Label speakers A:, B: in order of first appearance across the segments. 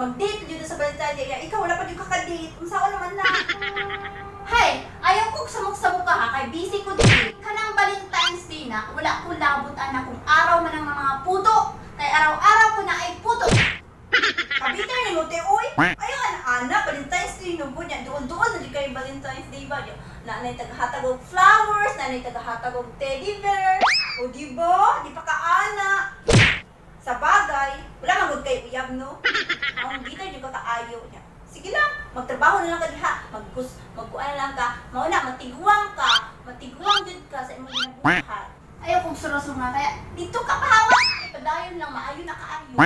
A: mag-date dito sa Valentine's Day. Ikaw wala pa dito ka-date. Unsaon naman na. Hay, ayaw ko samok-samok ka ha, kay busy ko din. Kanang Valentine's Day na, wala ko labot ana kung araw man ng mga puto. Kay araw-araw ko na ay puto. Kabita ni mo te, oy. Ayaw ana, Valentine's Day no po niya. Doon na di kay Valentine's Day ba? Nanay tagahatag og flowers, nanay tagahatag og teddy bear. O di ba? Di pa kaana. Sa bagay, wala magod kay uyab no. Ang gita di ka kaayo niya. Sige lang, magtrabaho na lang ka diha. Magkuan lang ka. Mao na matiguang ka. Matiguang jud ka sa imong ginabuhat. Ayaw kong surosong nga kaya dito ka pahawa. Padayon lang maayo na kaayo.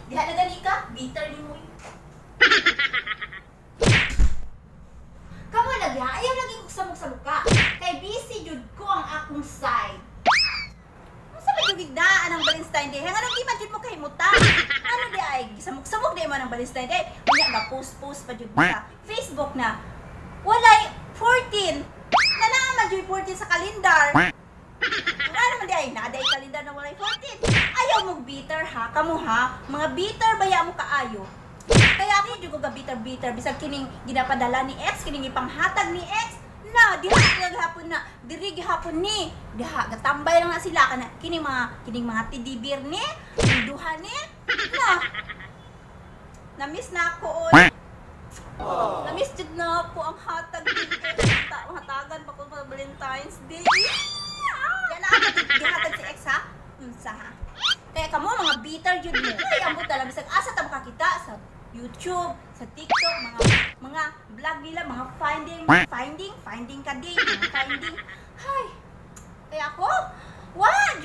A: Diha na gali ka, bitter ni mo. Kamu lagi ha, ayaw lagi kong samok-samok ka. Kay busy jud ko ang akong side. Sa pagigdaan ng Valentine's Day, anong di man jud mo kahimutan? Ano di ay samok-samok di man ang Valentine's Day? Unya ga post pa jud sa Facebook na walay 14. Na naman jud 14 sa kalendar. Wala naman di ay naday kalendar na walay 14. Ayaw mo bitter ha, kamo ha. Mga bitter baya mo kaayo. Kaya ako jud ko ga bitter bisag kining ginapadala ni ex, kining ipanghatag ni ex. Na diha gihapon na diri gihapon ni diha gatambay lang na sila kana kining mga tidibir ni duha ni na miss na ako oy. Na miss jud na ako ang hatag ni ex hatagan pa ko sa Valentine's Day. Yan na ako gihatag si ex ha. Unsa ha? Kaya kamo mga bitter jud mo. Ay ambot dala bisag asa ta makakita sa YouTube, sa TikTok, mga vlog nila, mga finding ka din, mga finding. Hay, kaya ako,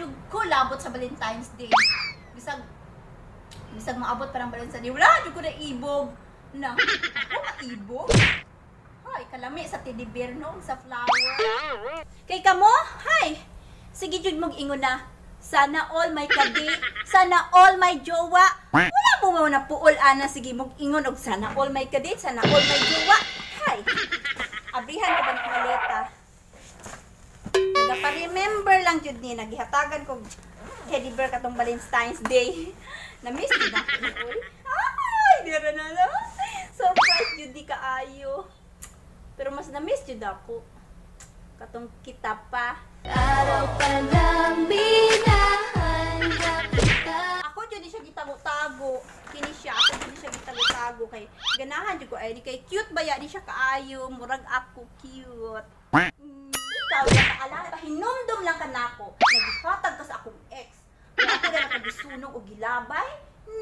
A: jug ko labot sa Valentine's Day. Bisag maabot pa ng Valentine's Day, wala, jug ko na ibog. Ako maibog? Hay, kalami sa teddy bear no, sa flower. Kay kamo, hay, sige jud mong ingon na. Sana all may kadate, sana all may jowa. Wala mo na puol ana sige mong ingon og sana all may kadate, sana all may jowa. Hay. Abrihan ko ba ng maleta? Nagapa-remember lang jud ni nagihatagan kog teddy bear katong Valentine's Day. Na-miss jud ako ni oy. Ay, dira na lang. Surprise jud di kaayo. Pero mas na-miss jud ako. Katong kita pa. Araw pa lang binahanap kita. Ako dyan di siya gitago-tago. Kini siya, ako dyan di siya gitago-tago. Kay ganahan dyan ko ay di kay cute ba ya di siya kaayo. Murag ako cute. Ikaw na kaalala. Hinumdum lang ka na ako. Naghatag ka sa akong ex. Kaya ako na nakagisunog o gilabay.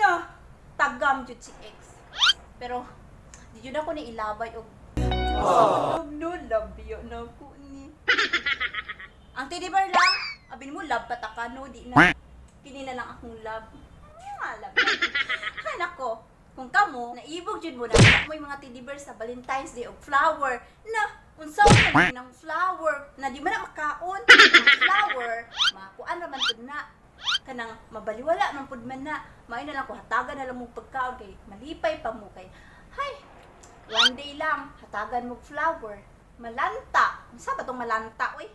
A: No, tagam dyan si ex. Pero di dyan ako ni ilabay o no, labyo na ako ni. Ang teddy bear lang, abin mo love pataka no, di na. Kini na lang akong love. Love. Ay nako, kung kamo, naibog jud mo na mo yung mga teddy bear sa Valentine's Day o flower na unsaw man ng flower na di man na makaon ng flower, makuan ra man pud na. Kanang mabaliwala man pud man na. Maay na lang ko hatagan na lang mo pagkaon kay malipay pa mo kay. Hay, one day lang hatagan mo flower. Malanta. Unsa ba tong malanta oy?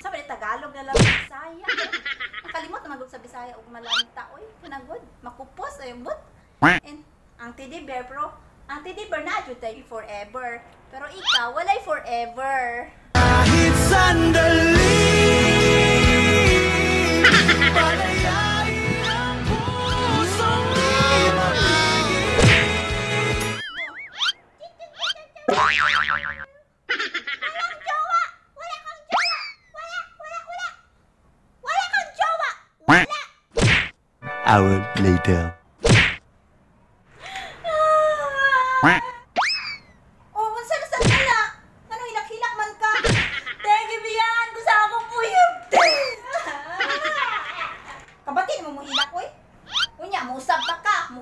A: Sabi ni Tagalog na lang Bisaya. Nakalimot na magod sa Bisaya og malanta oy. Kanagod, makupos ay but. And ang teddy bear bro, ang teddy bear na jud tay forever. Pero ikaw walay forever.
B: Kahit sandali. Palayain ang pusong
C: hour later.
A: Oh, unsa na sad na? Ano hilak-hilak man ka? Tegi biyan ko sa akong puyog. Kabati mo mo hilak oy. Unya, muusab pa ka.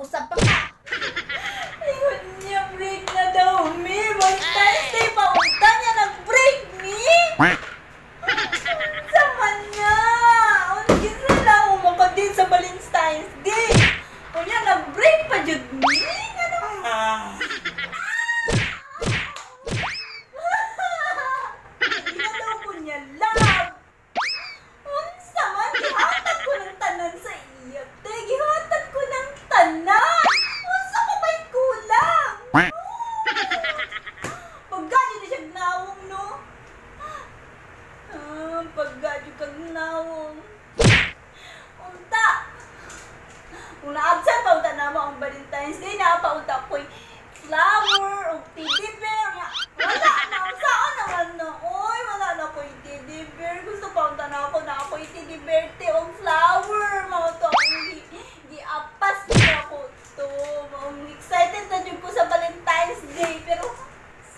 A: Ayun niya, break na daw me. Valentine's Day pa unta niya nag-break me. Sama niya. Unsa na umakadin sa Valentine's Day. Unya, nag-break pa jud me. Ano? kulang sa iya. Te, gihatag ko ng tanan. Unsa pa ba'y kulang? Paggadyo na siya nawong, no? Paggadyo kag nawong. Unta. Kung naabsan pa unta na mo ang Valentine's Day, napaunta ko'y flower o teddy bear. Wala na. Saan naman na? Oy, wala na ko'y teddy bear. Gusto pa unta na ako'y teddy bear te o flower. Mga to akong giapas na ako to. Excited na dyan ko sa Valentine's Day. Pero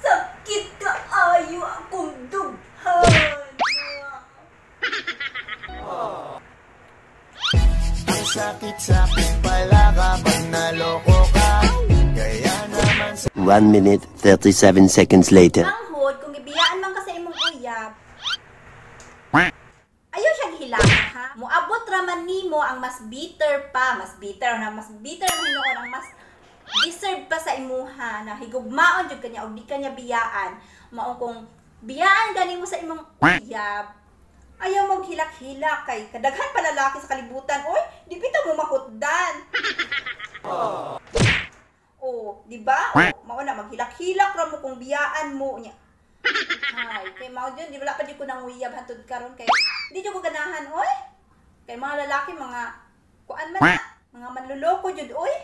A: sakit ka ayo akong dughan.
B: Ang sakit-sakit pala kapag naloko ka. Kaya naman sa
C: 1 minute, 37 seconds later.
A: Ang hod, kung ibiyaan man ka sa imong uyab, ayaw siya gihilaka, ha? Muabot raman nimo ang mas bitter na hinuon, ang mas deserve pa sa imuha na higugmaon jud kanya og di kanya biyaan. Mao kung biyaan gani mo sa imong uyab, ayaw mong hilak-hilak kay kadaghan pa lalaki sa kalibutan. Oy, di pita mo makutdan. Oh, di ba? Mao na maghilak-hilak ra mo kung biyaan mo nya. Ay, kay mao jud, di wala pa di ko nang uyab hantud karon kay di jud ko ganahan, oy. Kay mga lalaki mga kuan man na, mga manluloko jud, oy.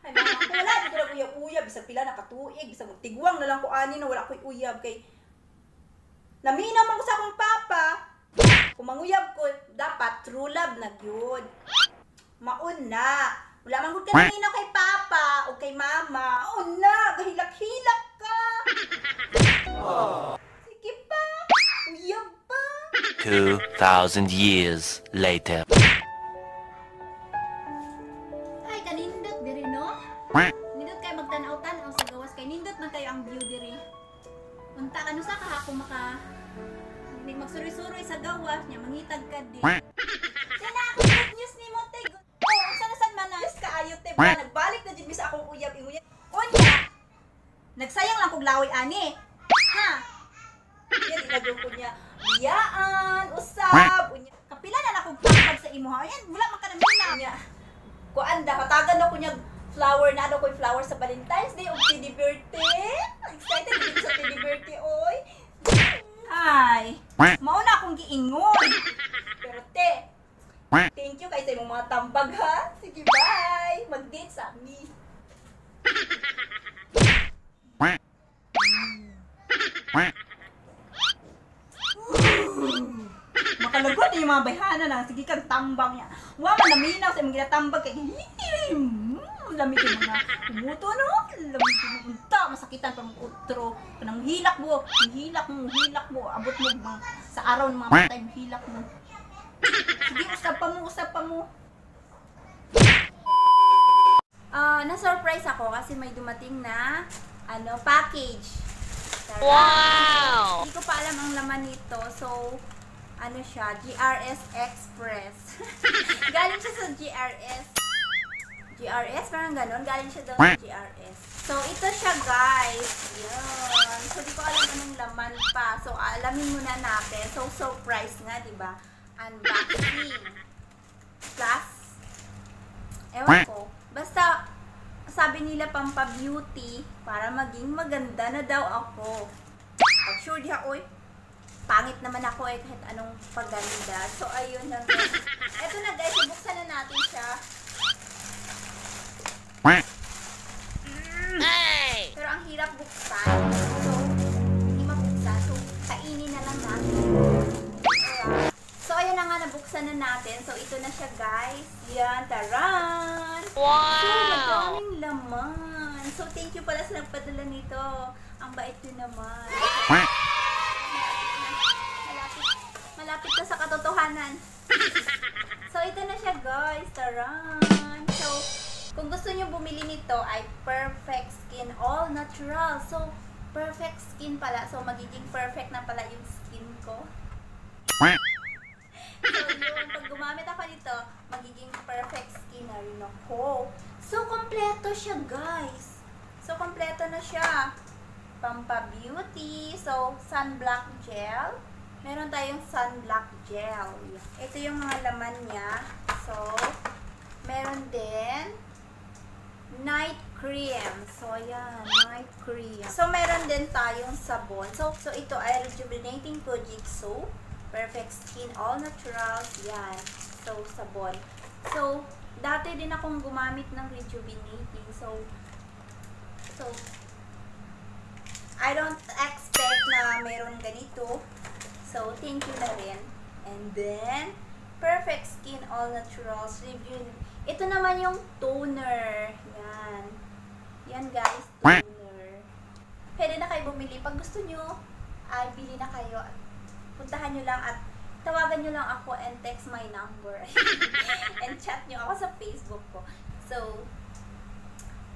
A: Ay, mga ako wala di ko na uyab-uyab bisag pila na katuig, bisag tigwang na lang ko ani na wala ko'y uyab kay naminaw man ko sa akong papa. Kung manguyab ko, dapat true love na gyud. Maun na. Wala man gud ka naminaw kay papa o kay mama. Maun na, gahilak-hilak ka. Sige pa, uyab pa.
C: 2,000 years later.
A: Ay, kanindot diri, no? Nindot kay magtanaw-tanaw sa gawas kay nindot man kayo ang view diri. Unta ano sa kahako maka hindi magsuroy-suroy sa gawas niya mangitag ka di. Sana ako good news ni mo te. Oh, sana man na yes kaayo te ba nagbalik na jud sa akong uyab-uyab. Unya. Nagsayang lang kog lawi ani. Ha? Yan ilagyo ko niya. Biyaan, usab, unya. Kapila na akong pagpag sa imo ha. Ayan, wala man ka na mina. Kuan da hatagan ako niya flower na ano ko'y flower sa Valentine's Day o teddy bear te. Excited din sa teddy bear te, oy. Hi. Mauna akong giingon. Pero te, thank you kay sa imong mga tambag ha. Sige, bye. Mag-date sa amin. Makalagot na yung mga bayhana na. Sige kang tambang niya. Wa man naminaw sa imong ginatambag kay lamig yung mga kumuto, no? Lamig yung unta, masakitan pa mong utro. Kanang hilak mo, abot mo sa araw ng mga matay, hilak mo. Sige, usap pa mo. Na-surprise ako kasi may dumating na, package. Wow! Hindi ko pa alam ang laman nito, so, siya, GRS Express. Galing siya sa GRS, parang ganon. Galing siya daw sa GRS. So, ito siya, guys. Yan. So, di ko alam anong laman pa. So, alamin muna natin. So, surprise nga, di ba? Unboxing. Plus, ewan ko. Basta, sabi nila pampa-beauty para maging maganda na daw ako. Pag sure diha, oy. Pangit naman ako kahit anong paganda. So, ayun na. Ito na, guys. Buksan na natin siya. Pero ang hirap buksan. So, hindi mabuksan. So, kainin na lang natin. So, ayun na nga, nabuksan na natin. So, ito na siya, guys. Yan, taran! Wow! So, madaming laman. So, thank you pala sa nagpadala nito. Ang bait nyo naman. Malapit na sa katotohanan. So, ito na siya, guys. Taran! So, kung gusto nyo bumili nito ay Perfect Skin All Natural. So, perfect skin pala. So, magiging perfect na pala yung skin ko. So, yun. Pag gumamit ako nito, magiging perfect skin na rin ako. So, kompleto siya, guys. So, kompleto na siya. Pampa-beauty. So, sunblock gel. Meron tayong sunblock gel. Ito yung mga laman niya. So, meron din night cream. So, ayan, night cream. So, meron din tayong sabon. So ito ay Rejuvenating Kojic Soap. Perfect Skin, All Naturals. Yan. So, sabon. So, dati din akong gumamit ng Rejuvenating. So, I don't expect na meron ganito. So, thank you na rin. And then, Perfect Skin All Naturals Review. Ito naman yung toner. Yan. Yan guys, toner. Pwede na kayo bumili. Pag gusto nyo, ay bili na kayo. Puntahan nyo lang at tawagan nyo lang ako and text my number. And chat nyo ako sa Facebook ko. So,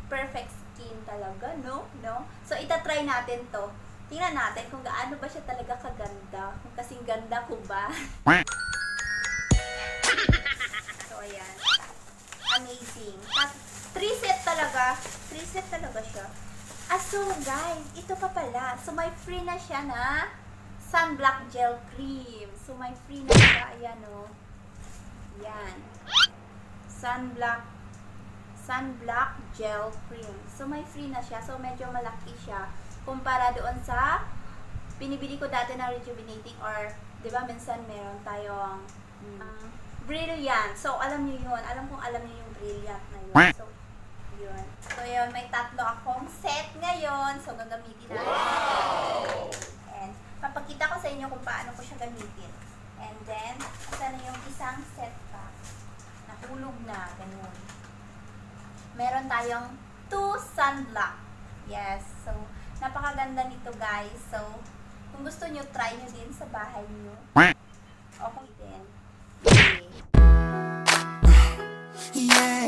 A: perfect skin talaga, no? So, itatry natin to. Tingnan natin kung gaano ba siya talaga kaganda. Kung kasing ganda ko ba. So, ayan. Amazing. 3 set talaga. 3 set talaga siya. So, guys, ito pa pala. So, may free na siya na sunblock gel cream. So, may free na siya. Ayan, o. Yan. Sunblock gel cream. So, may free na siya. So, medyo malaki siya. Kumpara doon sa binibili ko dati na Rejuvenating or, di ba, minsan meron tayong Brilliant. So, alam niyo yun. Alam niyo yung Brilliant na yun. So, yun. So, yun. May 3 akong set ngayon. So, gagamitin natin. Wow! And, papakita ko sa inyo kung paano ko siya gamitin. And then, asa na yung isang set pa. Nahulog na. Ganun. Meron tayong 2 sunblock. Yes. So, napakaganda nito guys. So, kung gusto nyo, try nyo din sa bahay nyo. O kung din. Okay.
B: Yeah,